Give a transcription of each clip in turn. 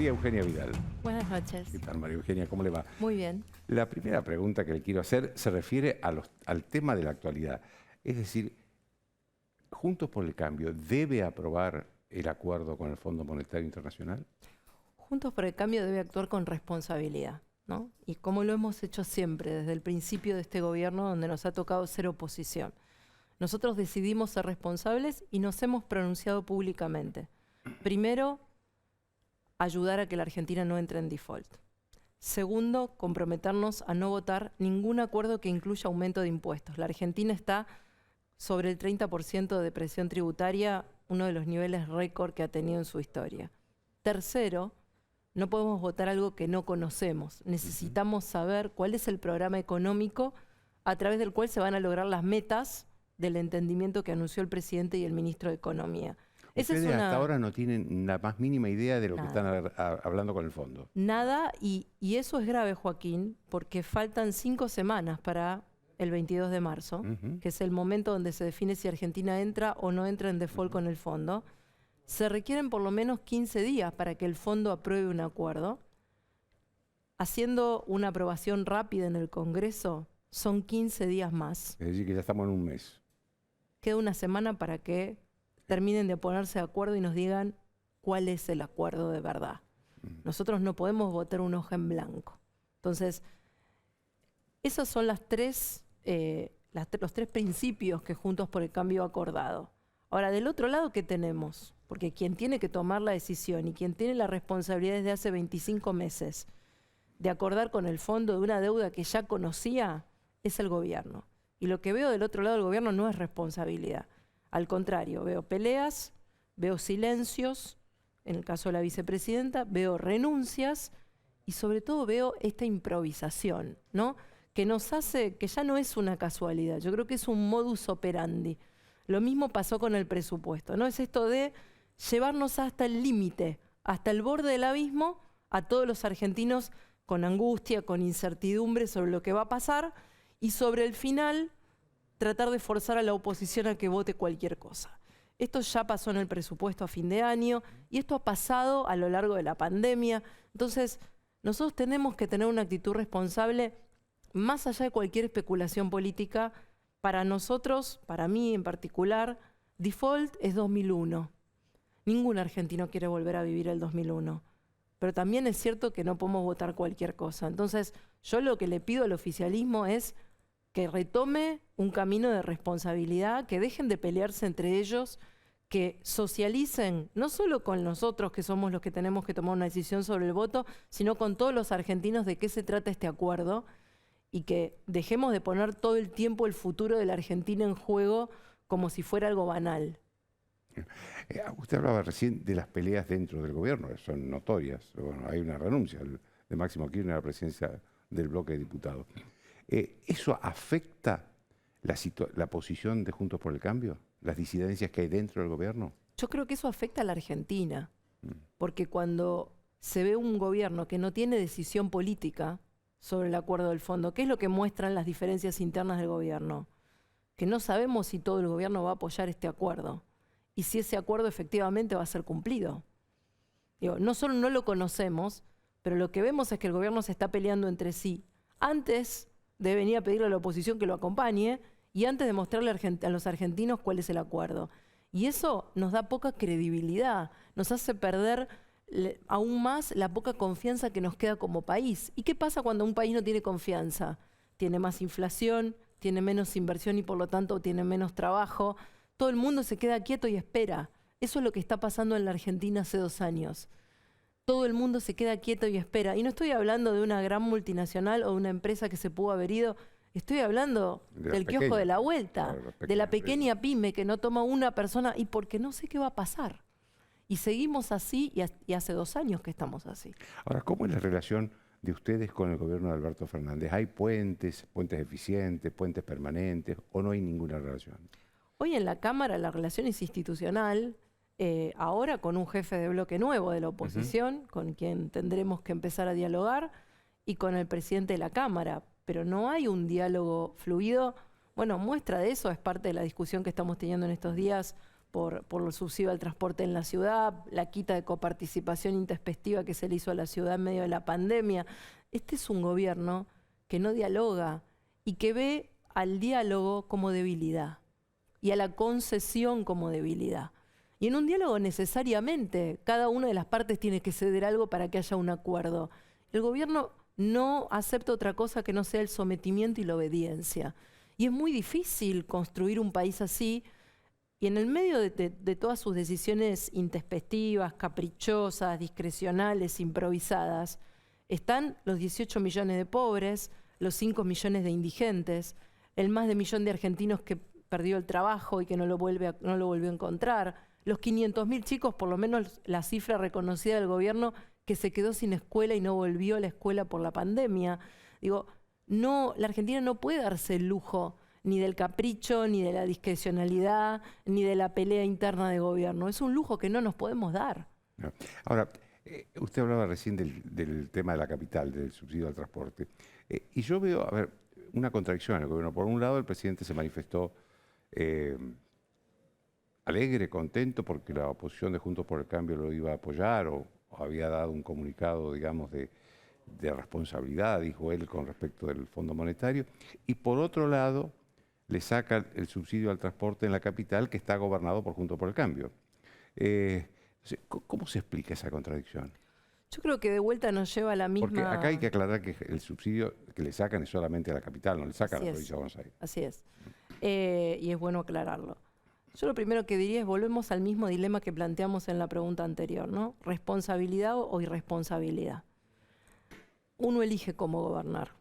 María Eugenia Vidal. Buenas noches. ¿Qué tal, María Eugenia? ¿Cómo le va? Muy bien. La primera pregunta que le quiero hacer se refiere al tema de la actualidad. Es decir, Juntos por el Cambio debe aprobar el acuerdo con el Fondo Monetario Internacional. Juntos por el Cambio debe actuar con responsabilidad, ¿no? Y como lo hemos hecho siempre, desde el principio de este gobierno, donde nos ha tocado ser oposición. Nosotros decidimos ser responsables y nos hemos pronunciado públicamente. Primero, ayudar a que la Argentina no entre en default. Segundo, comprometernos a no votar ningún acuerdo que incluya aumento de impuestos. La Argentina está sobre el 30% de presión tributaria, uno de los niveles récord que ha tenido en su historia. Tercero, no podemos votar algo que no conocemos. Necesitamos saber cuál es el programa económico a través del cual se van a lograr las metas del entendimiento que anunció el presidente y el ministro de Economía. Ustedes hasta ahora no tienen la más mínima idea de lo que están hablando con el fondo. Nada, y eso es grave, Joaquín, porque faltan 5 semanas para el 22 de marzo, que es el momento donde se define si Argentina entra o no entra en default con el fondo. Se requieren por lo menos 15 días para que el fondo apruebe un acuerdo. Haciendo una aprobación rápida en el Congreso, son 15 días más. Es decir, que ya estamos en un mes. Queda una semana para que terminen de ponerse de acuerdo y nos digan cuál es el acuerdo de verdad. Nosotros no podemos votar una hoja en blanco. Entonces, esos son los tres principios que Juntos por el Cambio ha acordado. Ahora, del otro lado, ¿qué tenemos? Porque quien tiene que tomar la decisión y quien tiene la responsabilidad desde hace 25 meses de acordar con el fondo de una deuda que ya conocía es el gobierno. Y lo que veo del otro lado del gobierno no es responsabilidad. Al contrario, veo peleas, veo silencios, en el caso de la vicepresidenta, veo renuncias y sobre todo veo esta improvisación, ¿no? Que nos hace, que ya no es una casualidad, yo creo que es un modus operandi. Lo mismo pasó con el presupuesto, ¿no? Es esto de llevarnos hasta el límite, hasta el borde del abismo, a todos los argentinos con angustia, con incertidumbre sobre lo que va a pasar y sobre el final tratar de forzar a la oposición a que vote cualquier cosa. Esto ya pasó en el presupuesto a fin de año y esto ha pasado a lo largo de la pandemia. Entonces, nosotros tenemos que tener una actitud responsable más allá de cualquier especulación política. Para nosotros, para mí en particular, default es 2001. Ningún argentino quiere volver a vivir el 2001. Pero también es cierto que no podemos votar cualquier cosa. Entonces, yo lo que le pido al oficialismo es que retome un camino de responsabilidad, que dejen de pelearse entre ellos, que socialicen, no solo con nosotros que somos los que tenemos que tomar una decisión sobre el voto, sino con todos los argentinos de qué se trata este acuerdo y que dejemos de poner todo el tiempo el futuro de la Argentina en juego como si fuera algo banal. Usted hablaba recién de las peleas dentro del gobierno, que son notorias. Bueno, hay una renuncia de Máximo Kirchner a la presidencia del bloque de diputados. ¿Eso afecta la posición de Juntos por el Cambio? ¿Las disidencias que hay dentro del gobierno? Yo creo que eso afecta a la Argentina, porque cuando se ve un gobierno que no tiene decisión política sobre el acuerdo del fondo, ¿qué es lo que muestran las diferencias internas del gobierno? Que no sabemos si todo el gobierno va a apoyar este acuerdo y si ese acuerdo efectivamente va a ser cumplido. Digo, no solo no lo conocemos, pero lo que vemos es que el gobierno se está peleando entre sí antes de venir a pedirle a la oposición que lo acompañe y antes de mostrarle a los argentinos cuál es el acuerdo. Y eso nos da poca credibilidad, nos hace perder aún más la poca confianza que nos queda como país. ¿Y qué pasa cuando un país no tiene confianza? Tiene más inflación, tiene menos inversión y por lo tanto tiene menos trabajo. Todo el mundo se queda quieto y espera. Eso es lo que está pasando en la Argentina hace 2 años. Todo el mundo se queda quieto y espera. Y no estoy hablando de una gran multinacional o de una empresa que se pudo haber ido. Estoy hablando del kiosco de la vuelta, de la pequeña pyme que no toma una persona y porque no sé qué va a pasar. Y seguimos así y hace 2 años que estamos así. Ahora, ¿cómo es la relación de ustedes con el gobierno de Alberto Fernández? ¿Hay puentes eficientes, puentes permanentes o no hay ninguna relación? Hoy en la Cámara la relación es institucional. Ahora con un jefe de bloque nuevo de la oposición, con quien tendremos que empezar a dialogar, y con el presidente de la Cámara, pero no hay un diálogo fluido. Bueno, muestra de eso es parte de la discusión que estamos teniendo en estos días por el subsidio al transporte en la ciudad, la quita de coparticipación intempestiva que se le hizo a la ciudad en medio de la pandemia. Este es un gobierno que no dialoga y que ve al diálogo como debilidad y a la concesión como debilidad. Y en un diálogo necesariamente cada una de las partes tiene que ceder algo para que haya un acuerdo. El gobierno no acepta otra cosa que no sea el sometimiento y la obediencia. Y es muy difícil construir un país así, y en el medio de todas sus decisiones intempestivas, caprichosas, discrecionales, improvisadas, están los 18 millones de pobres, los 5 millones de indigentes, el más de 1 millón de argentinos que perdió el trabajo y que no lo volvió a encontrar, los 500.000 chicos, por lo menos la cifra reconocida del gobierno, que se quedó sin escuela y no volvió a la escuela por la pandemia. Digo, no, la Argentina no puede darse el lujo ni del capricho, ni de la discrecionalidad, ni de la pelea interna de gobierno. Es un lujo que no nos podemos dar. No. Ahora, usted hablaba recién del tema de la capital, del subsidio al transporte. Y yo veo, a ver, una contradicción en el gobierno. Por un lado, el presidente se manifestó alegre, contento, porque la oposición de Juntos por el Cambio lo iba a apoyar o había dado un comunicado, digamos, de responsabilidad, dijo él, con respecto del Fondo Monetario. Y por otro lado, le saca el subsidio al transporte en la capital, que está gobernado por Juntos por el Cambio. ¿Cómo se explica esa contradicción? Yo creo que de vuelta nos lleva a la misma... Porque acá hay que aclarar que el subsidio que le sacan es solamente a la capital, no le sacan a la provincia de Buenos Aires. Así es. Y es bueno aclararlo. Yo lo primero que diría es volvemos al mismo dilema que planteamos en la pregunta anterior, ¿no? ¿Responsabilidad o irresponsabilidad? Uno elige cómo gobernar.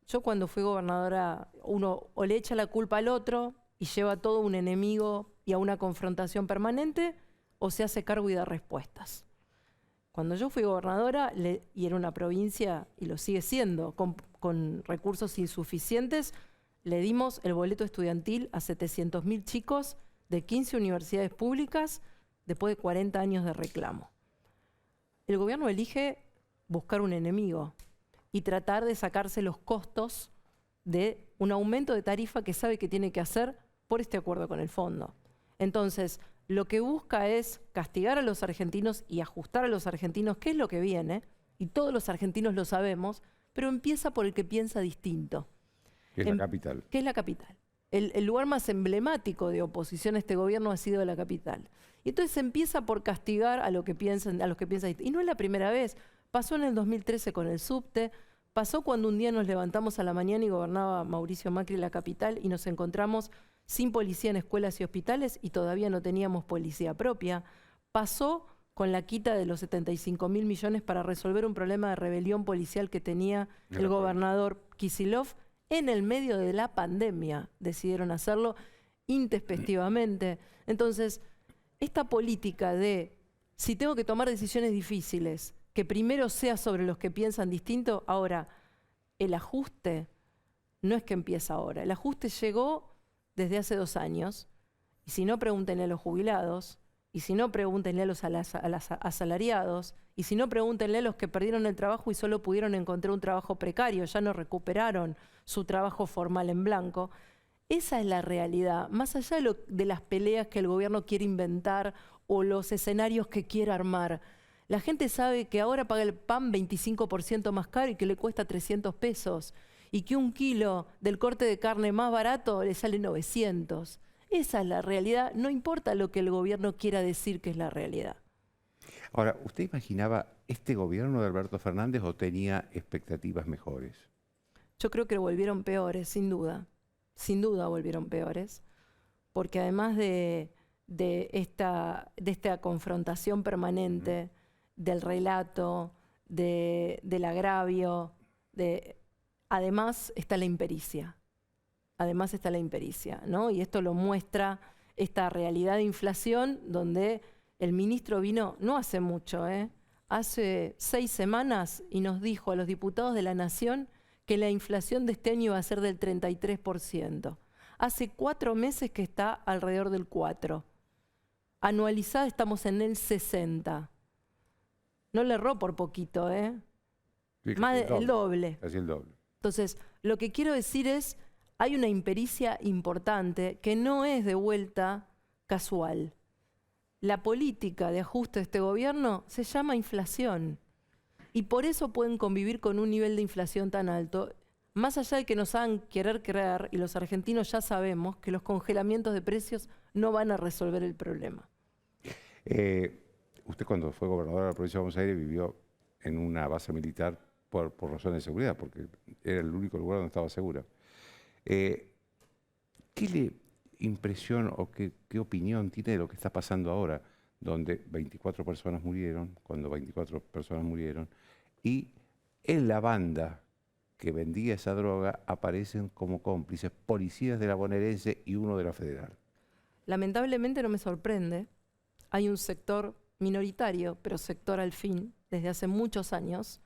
Yo cuando fui gobernadora, uno o le echa la culpa al otro y lleva a todo un enemigo y a una confrontación permanente, o se hace cargo y da respuestas. Cuando yo fui gobernadora, y era una provincia, y lo sigue siendo, con recursos insuficientes, le dimos el boleto estudiantil a 700.000 chicos de 15 universidades públicas después de 40 años de reclamo. El gobierno elige buscar un enemigo y tratar de sacarse los costos de un aumento de tarifa que sabe que tiene que hacer por este acuerdo con el fondo. Entonces, lo que busca es castigar a los argentinos y ajustar a los argentinos, que es lo que viene, y todos los argentinos lo sabemos, pero empieza por el que piensa distinto. Que es la capital. Que es la capital. El lugar más emblemático de oposición a este gobierno ha sido la capital. Y entonces empieza por castigar a los que piensan distinto. Y no es la primera vez. Pasó en el 2013 con el subte, pasó cuando un día nos levantamos a la mañana y gobernaba Mauricio Macri la capital y nos encontramos sin policía en escuelas y hospitales y todavía no teníamos policía propia. Pasó con la quita de los 75.000 millones para resolver un problema de rebelión policial que tenía el gobernador Kicillof en el medio de la pandemia. Decidieron hacerlo intempestivamente. Entonces, esta política de, si tengo que tomar decisiones difíciles, que primero sea sobre los que piensan distinto. Ahora, el ajuste no es que empieza ahora. El ajuste llegó desde hace 2 años. Y si no, pregúntenle a los jubilados. Y si no, pregúntenle a los asalariados. Y si no, pregúntenle a los que perdieron el trabajo y solo pudieron encontrar un trabajo precario. Ya no recuperaron su trabajo formal en blanco. Esa es la realidad. Más allá de las peleas que el gobierno quiere inventar o los escenarios que quiere armar. La gente sabe que ahora paga el pan 25% más caro y que le cuesta 300 pesos. Y que un kilo del corte de carne más barato le sale 900. Esa es la realidad. No importa lo que el gobierno quiera decir que es la realidad. Ahora, ¿usted imaginaba este gobierno de Alberto Fernández o tenía expectativas mejores? Yo creo que volvieron peores, sin duda. Sin duda volvieron peores. Porque además de esta confrontación permanente, del relato, del agravio, además está la impericia. Además está la impericia, ¿no? Y esto lo muestra esta realidad de inflación donde el ministro vino no hace mucho, hace 6 semanas y nos dijo a los diputados de la Nación que la inflación de este año iba a ser del 33%. Hace 4 meses que está alrededor del 4%. Anualizada estamos en el 60%. No le erró por poquito, Sí, más del doble. Casi el doble. Entonces, lo que quiero decir es, hay una impericia importante que no es de vuelta casual. la política de ajuste de este gobierno se llama inflación. Y por eso pueden convivir con un nivel de inflación tan alto, más allá de que nos hagan querer creer, y los argentinos ya sabemos, que los congelamientos de precios no van a resolver el problema. Usted cuando fue gobernador de la provincia de Buenos Aires vivió en una base militar por razones de seguridad, porque era el único lugar donde estaba segura. ¿Qué le impresión o qué opinión tiene de lo que está pasando ahora, donde 24 personas murieron, cuando 24 personas murieron, y en la banda que vendía esa droga aparecen como cómplices policías de la bonaerense y uno de la federal? Lamentablemente no me sorprende. Hay un sector minoritario, pero sector al fin, desde hace muchos años,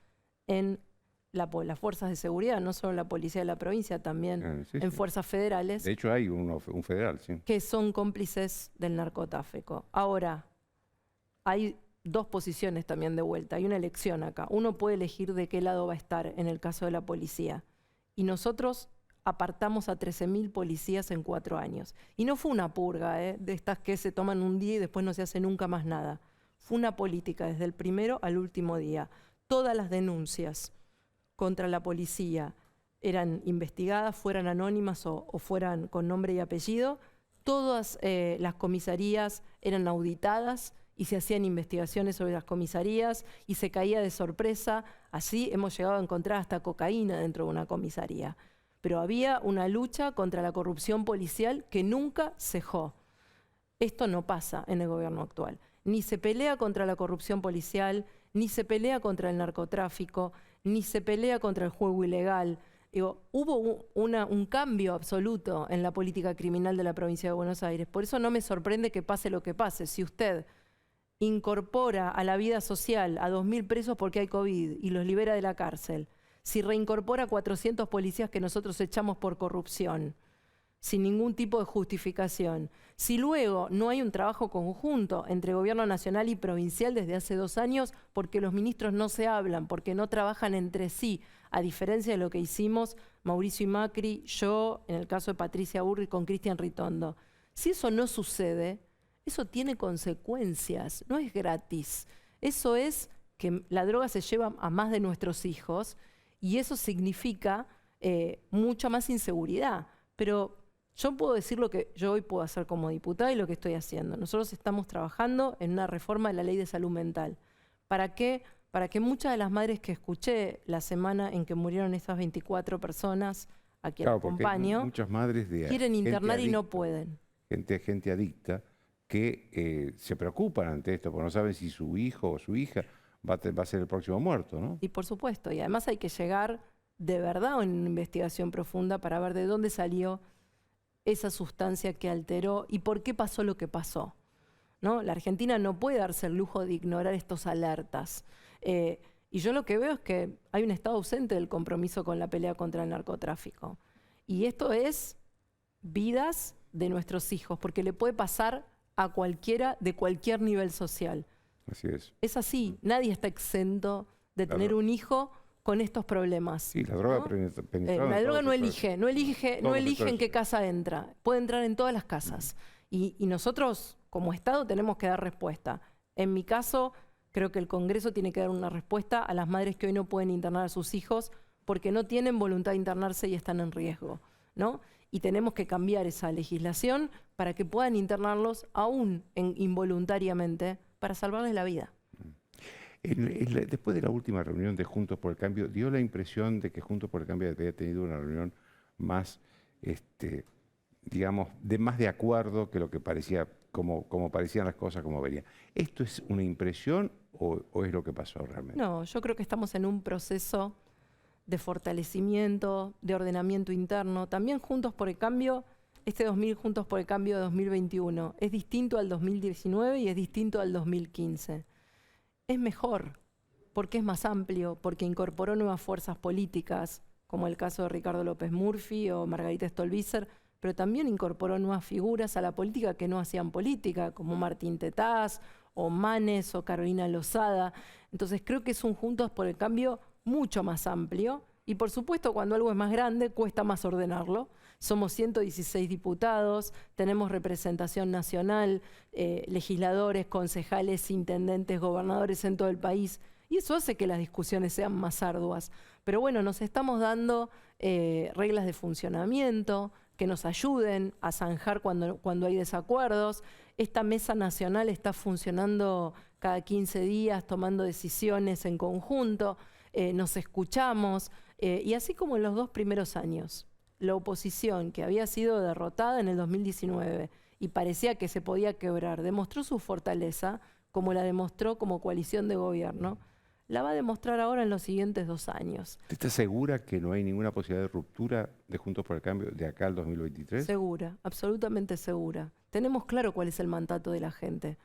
en las fuerzas de seguridad, no solo en la policía de la provincia, también en fuerzas federales. De hecho hay un federal, sí. Que son cómplices del narcotráfico. Ahora, hay dos posiciones también de vuelta, hay una elección acá. Uno puede elegir de qué lado va a estar en el caso de la policía. Y nosotros apartamos a 13.000 policías en 4 años. Y no fue una purga, de estas que se toman un día y después no se hace nunca más nada. Fue una política desde el primero al último día. Todas las denuncias contra la policía eran investigadas, fueran anónimas o fueran con nombre y apellido. Todas las comisarías eran auditadas y se hacían investigaciones sobre las comisarías y se caía de sorpresa. Así hemos llegado a encontrar hasta cocaína dentro de una comisaría. Pero había una lucha contra la corrupción policial que nunca cejó. Esto no pasa en el gobierno actual. Ni se pelea contra la corrupción policial, ni se pelea contra el narcotráfico, ni se pelea contra el juego ilegal. Digo, hubo un cambio absoluto en la política criminal de la provincia de Buenos Aires. Por eso no me sorprende que pase lo que pase. Si usted incorpora a la vida social a 2.000 presos porque hay COVID y los libera de la cárcel, si reincorpora a 400 policías que nosotros echamos por corrupción, sin ningún tipo de justificación, si luego no hay un trabajo conjunto entre gobierno nacional y provincial desde hace 2 años porque los ministros no se hablan, porque no trabajan entre sí, a diferencia de lo que hicimos Mauricio y Macri, yo, en el caso de Patricia Burri con Cristian Ritondo. Si eso no sucede, eso tiene consecuencias, no es gratis. Eso es que la droga se lleva a más de nuestros hijos y eso significa mucha más inseguridad. Pero yo puedo decir lo que yo hoy puedo hacer como diputada y lo que estoy haciendo. Nosotros estamos trabajando en una reforma de la Ley de Salud Mental. ¿Para qué? Para que muchas de las madres que escuché la semana en que murieron estas 24 personas, a quien acompaño, muchas madres quieren internar y no pueden. Gente adicta que se preocupan ante esto, porque no saben si su hijo o su hija va a ser el próximo muerto, ¿no? Y por supuesto, y además hay que llegar de verdad a una investigación profunda para ver de dónde salió esa sustancia que alteró y por qué pasó lo que pasó, ¿no? La Argentina no puede darse el lujo de ignorar estos alertas. Y yo lo que veo es que hay un estado ausente del compromiso con la pelea contra el narcotráfico. Y esto es vidas de nuestros hijos, porque le puede pasar a cualquiera de cualquier nivel social. Así es. Es así, nadie está exento de tener un hijo con estos problemas. Sí, la droga ¿no? La droga no elige en qué casa entra. Puede entrar en todas las casas. Y nosotros, como Estado, tenemos que dar respuesta. En mi caso, creo que el Congreso tiene que dar una respuesta a las madres que hoy no pueden internar a sus hijos porque no tienen voluntad de internarse y están en riesgo, ¿no? Y tenemos que cambiar esa legislación para que puedan internarlos aún involuntariamente para salvarles la vida. Después de la última reunión de Juntos por el Cambio, dio la impresión de que Juntos por el Cambio había tenido una reunión más, digamos, más de acuerdo que lo que parecía, como parecían las cosas, como venían. ¿Esto es una impresión o es lo que pasó realmente? No, yo creo que estamos en un proceso de fortalecimiento, de ordenamiento interno. También Juntos por el Cambio, Juntos por el Cambio de 2021 es distinto al 2019 y es distinto al 2015. Es mejor, porque es más amplio, porque incorporó nuevas fuerzas políticas, como el caso de Ricardo López Murphy o Margarita Stolbizer, pero también incorporó nuevas figuras a la política que no hacían política, como Martín Tetaz, o Manes, o Carolina Lozada. Entonces creo que es un Juntos por el Cambio mucho más amplio, y por supuesto cuando algo es más grande cuesta más ordenarlo. Somos 116 diputados, tenemos representación nacional, legisladores, concejales, intendentes, gobernadores en todo el país. Y eso hace que las discusiones sean más arduas. Pero bueno, nos estamos dando reglas de funcionamiento que nos ayuden a zanjar cuando hay desacuerdos. Esta mesa nacional está funcionando cada 15 días, tomando decisiones en conjunto, nos escuchamos. Y así como en los 2 primeros años, la oposición, que había sido derrotada en el 2019 y parecía que se podía quebrar, demostró su fortaleza, como la demostró como coalición de gobierno, la va a demostrar ahora en los siguientes 2 años. ¿Usted está segura que no hay ninguna posibilidad de ruptura de Juntos por el Cambio de acá al 2023? Segura, absolutamente segura. Tenemos claro cuál es el mandato de la gente.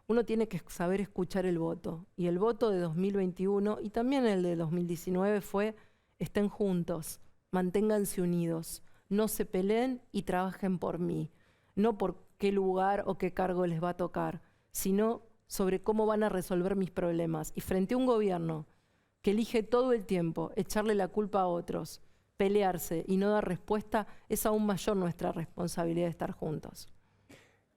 Uno tiene que saber escuchar el voto. Y el voto de 2021 y también el de 2019 fue: estén juntos, manténganse unidos, no se peleen y trabajen por mí. No por qué lugar o qué cargo les va a tocar, sino sobre cómo van a resolver mis problemas. Y frente a un gobierno que elige todo el tiempo echarle la culpa a otros, pelearse y no dar respuesta, es aún mayor nuestra responsabilidad de estar juntos.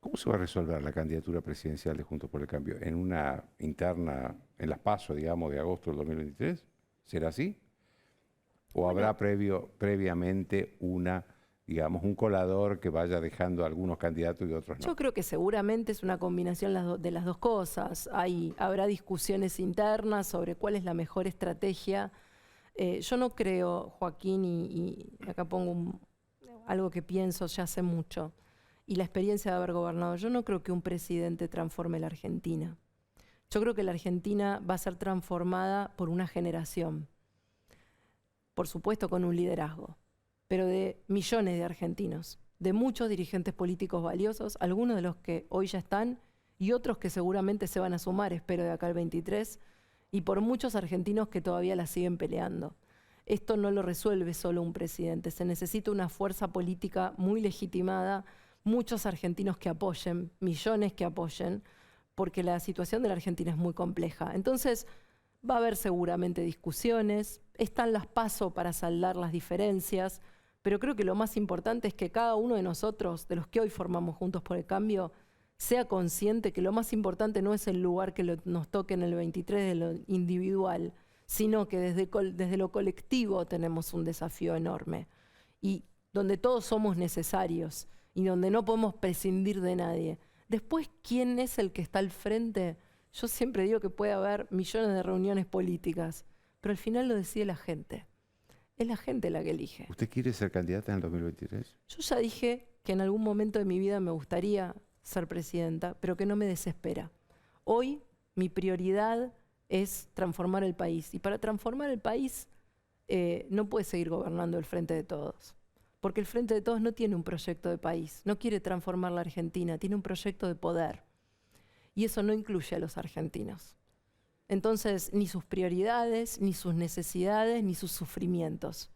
¿Cómo se va a resolver la candidatura presidencial de Juntos por el Cambio? ¿En una interna, en las PASO, digamos, de agosto del 2023? ¿Será así? ¿O habrá previamente un colador que vaya dejando a algunos candidatos y otros no? Yo creo que seguramente es una combinación de las dos cosas. Habrá discusiones internas sobre cuál es la mejor estrategia. Yo no creo, Joaquín, y acá pongo algo que pienso ya hace mucho, y la experiencia de haber gobernado, yo no creo que un presidente transforme la Argentina. Yo creo que la Argentina va a ser transformada por una generación, por supuesto con un liderazgo, pero de millones de argentinos, de muchos dirigentes políticos valiosos, algunos de los que hoy ya están y otros que seguramente se van a sumar, espero, de acá al 23, y por muchos argentinos que todavía la siguen peleando. Esto no lo resuelve solo un presidente, se necesita una fuerza política muy legitimada, muchos argentinos que apoyen, millones que apoyen, porque la situación de la Argentina es muy compleja. Entonces, va a haber seguramente discusiones, están las PASO para saldar las diferencias, pero creo que lo más importante es que cada uno de nosotros, de los que hoy formamos Juntos por el Cambio, sea consciente que lo más importante no es el lugar que nos toque en el 23 de lo individual, sino que desde lo colectivo tenemos un desafío enorme y donde todos somos necesarios y donde no podemos prescindir de nadie. Después, ¿quién es el que está al frente? Yo siempre digo que puede haber millones de reuniones políticas, pero al final lo decide la gente. Es la gente la que elige. ¿Usted quiere ser candidata en el 2023? Yo ya dije que en algún momento de mi vida me gustaría ser presidenta, pero que no me desespera. Hoy mi prioridad es transformar el país. Y para transformar el país no puede seguir gobernando el Frente de Todos. Porque el Frente de Todos no tiene un proyecto de país, no quiere transformar la Argentina, tiene un proyecto de poder. Y eso no incluye a los argentinos. Entonces, ni sus prioridades, ni sus necesidades, ni sus sufrimientos.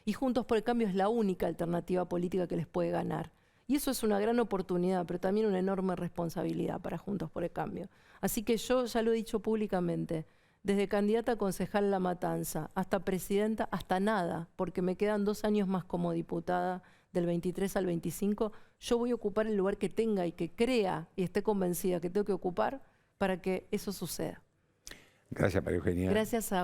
Y Juntos por el Cambio es la única alternativa política que les puede ganar. Y eso es una gran oportunidad, pero también una enorme responsabilidad para Juntos por el Cambio. Así que yo ya lo he dicho públicamente, desde candidata a concejal La Matanza, hasta presidenta, hasta nada, porque me quedan 2 años más como diputada, del 23 al 25, yo voy a ocupar el lugar que tenga y que crea y esté convencida que tengo que ocupar para que eso suceda. Gracias, María Eugenia. Gracias a